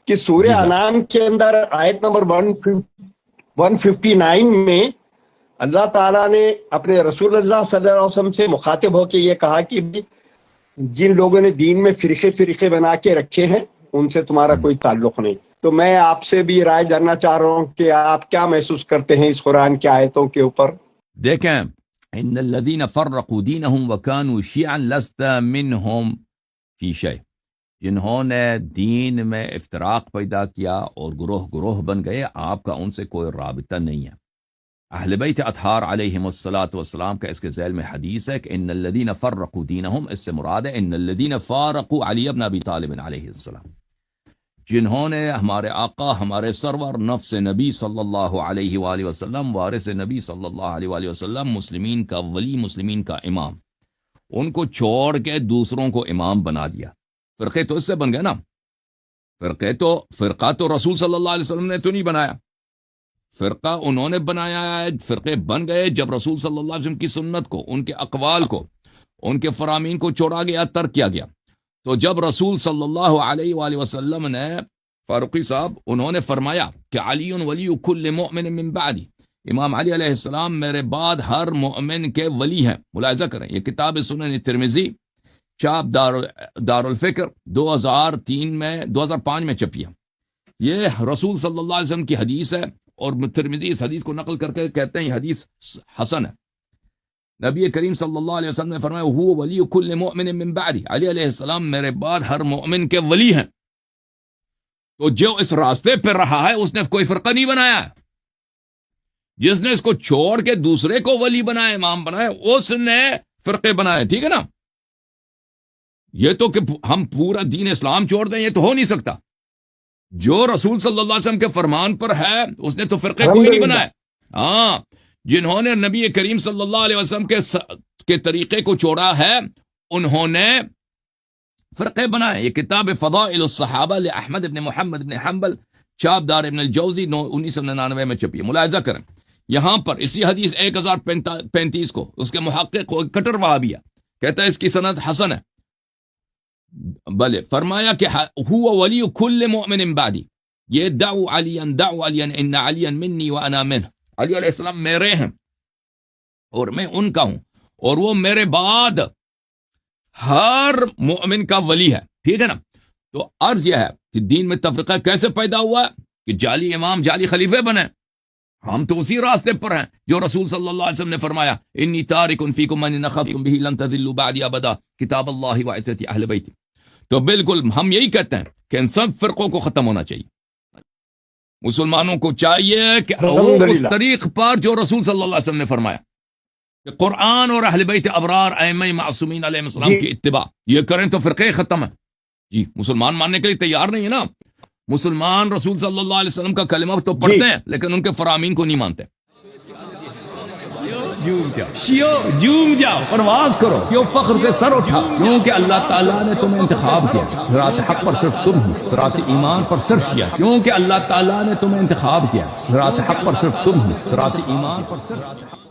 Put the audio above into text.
کہ سورہ انعام کے اندر آیت نمبر 159 میں اللہ تعالیٰ نے اپنے رسول اللہ صلی اللہ علیہ وسلم سے مخاطب ہو کے یہ کہا کہ جن لوگوں نے دین میں فرقے بنا کے رکھے ہیں ان سے تمہارا کوئی تعلق نہیں. تو میں آپ سے بھی رائے جاننا چاہ رہا ہوں کہ آپ کیا محسوس کرتے ہیں اس قرآن کی آیتوں کے اوپر؟ دیکھیں، ان الذین فرقوا دینہم وکانوا شیعا لست منہم فی شیء، جنہوں نے دین میں افتراق پیدا کیا اور گروہ بن گئے، آپ کا ان سے کوئی رابطہ نہیں ہے. اہل بیت اطہار علیہم الصلاۃ والسلام کا اس کے ذیل میں حدیث ہے کہ ان الذین فرقوا دینہم، اس سے مراد ہے ان الذین فارقوا علی بن ابی طالب علیہ السلام، جنہوں نے ہمارے آقا، ہمارے سرور نفس نبی صلی اللہ علیہ وآلہ وسلم، وارث نبی صلی اللہ علیہ وآلہ وسلم، مسلمین کا ولی، مسلمین کا امام، ان کو چھوڑ کے دوسروں کو امام بنا دیا. فرقے تو اس سے بن گئے نا. فرقہ تو رسول صلی اللہ علیہ وسلم نے تو نہیں بنایا، فرقہ انہوں نے بنایا ہے. فرقے بن گئے جب رسول صلی اللہ علیہ وسلم کی سنت کو، ان کے اقوال کو، ان کے فرامین کو چھوڑا گیا، ترک کیا گیا. تو جب رسول صلی اللہ علیہ وآلہ وسلم نے، فاروقی صاحب، انہوں نے فرمایا کہ علی ولی کل مؤمن من بعدی، امام علی علیہ السلام میرے بعد ہر مؤمن کے ولی ہیں. ملاحظہ کریں، یہ کتاب سنن ترمذی، چاپ دار الفکر، 2005 میں چھپی ہے. یہ رسول صلی اللہ علیہ وسلم کی حدیث ہے، اور ترمذی اس حدیث کو نقل کر کے کہتے ہیں یہ حدیث حسن ہے. نبی کریم صلی اللہ علیہ وسلم نے فرمایا هو ولی کل مؤمن من بعدی، علی علیہ السلام میرے بعد ہر مؤمن کے ولی ہیں. تو جو اس راستے پہ رہا ہے اس نے کوئی فرقہ نہیں بنایا. جس نے اس کو چھوڑ کے دوسرے کو ولی بنایا، امام بنایا، اس نے فرقے بنائے. ٹھیک ہے نا. یہ تو کہ ہم پورا دین اسلام چھوڑ دیں، یہ تو ہو نہیں سکتا. جو رسول صلی اللہ علیہ وسلم کے فرمان پر ہے اس نے تو فرقے کوئی نہیں بنائے. ہاں، جنہوں نے نبی کریم صلی اللہ علیہ وسلم کے طریقے کو چھوڑا ہے انہوں نے فرقے بنائے. یہ کتاب فضائل الصحابہ لأحمد بن محمد بن حنبل، چاپ دار ابن الجوزی، 1999 میں چھپی ہے. ملاحظہ کریں، یہاں پر اسی حدیث 1035 کو اس کے محقق کٹر وہابی ہے، کہتا ہے اس کی سند حسن ہے. بلے فرمایا کہ هو ولی کل مؤمن بعدی، یہ دعوا علی ان علی منی وانا منہ، علی علیہ السلام میرے ہیں اور میں ان کا ہوں، اور وہ میرے بعد ہر مؤمن کا ولی ہے. ٹھیک ہے نا. تو عرض یہ ہے کہ دین میں تفرقہ کیسے پیدا ہوا کہ جعلی امام، جعلی خلیفے بنے. ہم تو اسی راستے پر ہیں جو رسول صلی اللہ علیہ وسلم نے فرمایا انی تارک فیکم من نخذتم به لن تضلوا بعدی ابدا، کتاب اللہ وعترتی اہل بیتی. تو بالکل ہم یہی کہتے ہیں کہ ان سب فرقوں کو ختم ہونا چاہیے. مسلمانوں کو چاہیے کہ وہ اس طریق پر جو رسول صلی اللہ علیہ وسلم نے فرمایا کہ قرآن اور اہل بیت ابرار ائمہ معصومین علیہ السلام کی اتباع، یہ کریں تو فرقے ختم ہیں. جی، مسلمان ماننے کے لیے تیار نہیں ہے نا. مسلمان رسول صلی اللہ علیہ وسلم کا کلمہ تو پڑھتے ہیں لیکن ان کے فرامین کو نہیں مانتے. جوم جاؤ، پرواز کرو، کیوں فخر سے سر اٹھا، کیونکہ اللہ تعالیٰ نے تمہیں انتخاب کیا. صراط حق پر صرف تم ہو، صراط ایمان پر صرف کیا، کیونکہ اللہ تعالیٰ نے تمہیں انتخاب کیا. صراط حق پر صرف تم ہو، صراط ایمان پر صرف